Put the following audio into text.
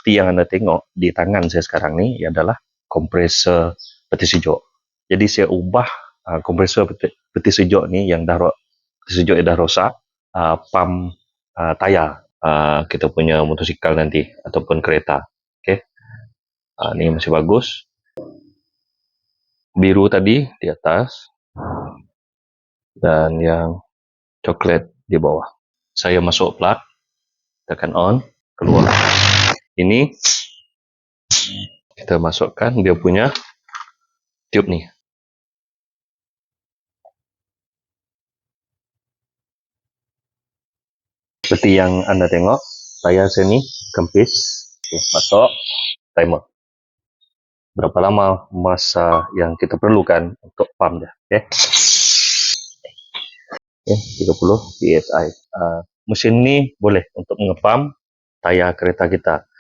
seperti yang Anda tengok di tangan saya sekarang ni adalah kompresor peti sejuk. Jadi saya ubah kompresor peti sejuk ni yang peti sejuk yang dah rosak, pam tayar kita punya motosikal nanti ataupun kereta. Okey. Ni masih bagus. Biru tadi di atas dan yang coklat di bawah. Saya masuk plug, tekan on, keluar. Ini kita masukkan dia punya tube ni. Seperti yang anda tengok, tayar saya ni kempis. Okay, masuk timer. Berapa lama masa yang kita perlukan untuk pump dia. Okay. 30 psi. Mesin ni boleh untuk mengepam tayar kereta kita.